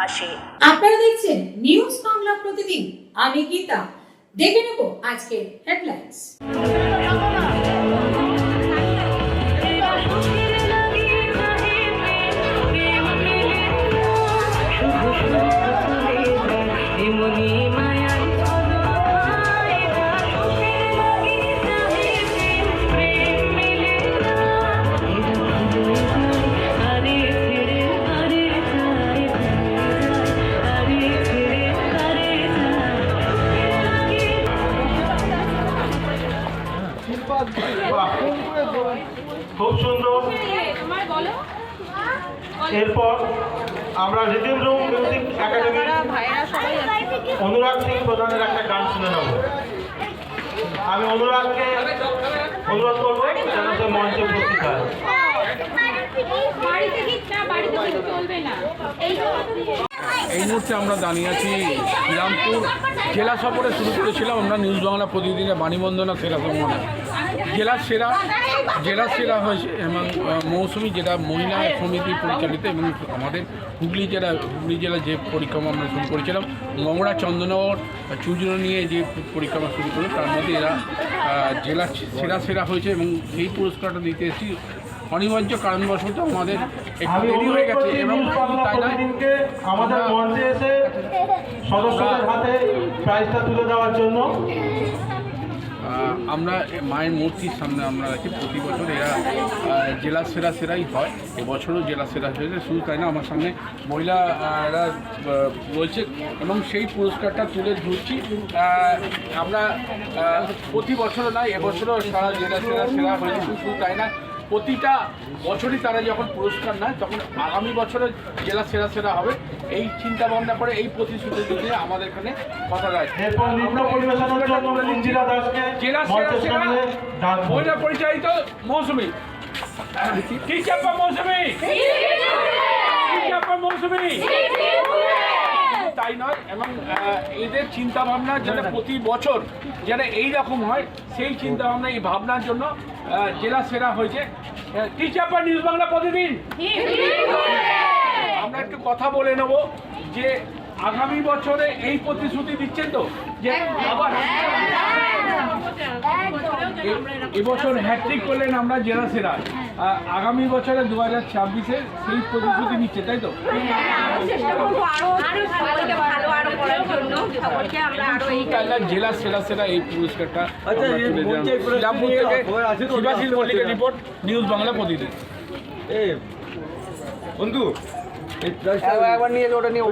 পাশে। আপনারা দেখছেন নিউজ বাংলা প্রতিদিন। আমি গীতা। দেখে নেব আজকের হেডলাইন্স। খুব সুন্দর। এরপর আমরা রিদিম রুম মিউজিক একাডেমি অনুরাগ সিং প্রধানের একটা গান শুনে নেব। আমি অনুরাগকে অনুরোধ করবো যেন সে মঞ্চে উপস্থিত হয়। এই মুহূর্তে আমরা দাঁড়িয়ে আছি শ্রীরামপুর জেলা সফরে শুরু করেছিলাম আমরা নিউজ বাংলা প্রতিদিনে বাণীবন্দনা সেরা সম্মানে। জেলা সেরা হয়েছে এবং মৌসুমি যেটা মহিলা সমিতি পরিচালিত এবং আমাদের হুগলি জেলা যে পরিক্রমা আমরা শুরু করেছিলাম মংড়া চন্দননগর চুজুড়ো নিয়ে যে পরিক্রমা শুরু করলো তার মধ্যে এরা জেলা সেরা হয়েছে এবং সেই পুরস্কারটা দিতে এসেছি। অনিবার্য কারণবশত আমাদের একটু দেরি হয়ে গেছে এবং তাই নয় আমাদের মঞ্চে এসে সদস্যদের হাতে প্রাইজটা তুলে দেওয়ার জন্য আমরা মায়ের মূর্তির সামনে আমরা রাখি। প্রতি বছর এরা জেলা সেরাই হয়, এবছরও জেলা সেরা হয়েছে। শুধু তাই না, আমার সামনে মহিলারা রয়েছে এবং সেই পুরস্কারটা তুলে ধরছি। আমরা প্রতি বছরও নয়, এবছরও সারা জেলা সেরা হয়েছে। শুধু তাই না, প্রতিটা বছরই তারা যখন পুরস্কার নেয় তখন আগামী বছরে জেলা সেরা হবে এই চিন্তা ভাবনা করে এই প্রতিশ্রুতি দিয়ে আমাদের এখানে কথা দেয়। জেলা মহিলা পরিচালিত মৌসুমি মৌসুমি তাই নয় এবং এদের চিন্তা ভাবনা যেন প্রতি বছর যেন এইরকম হয় সেই চিন্তা ভাবনা এই ভাবনার জন্য জেলা সেরা হয়েছে। টিচার নিউজ বাংলা প্রতিদিন আমরা একটু কথা বলে নেব যে আগামী বছরে এই প্রতিশ্রুতি দিচ্ছেন তো যে আবার এবছর হ্যাট্রিক করলেন আমরা জেলা সেরা, আগামী বছরে 2026-এ সেই প্রতিশ্রুতি নিচ্ছে, তাই তো? জেলা সেরা এই পুরস্কারটা রিপোর্ট নিউজ বাংলা প্রতিদিন। বন্ধু একবার নিয়ে ওটা নিয়ে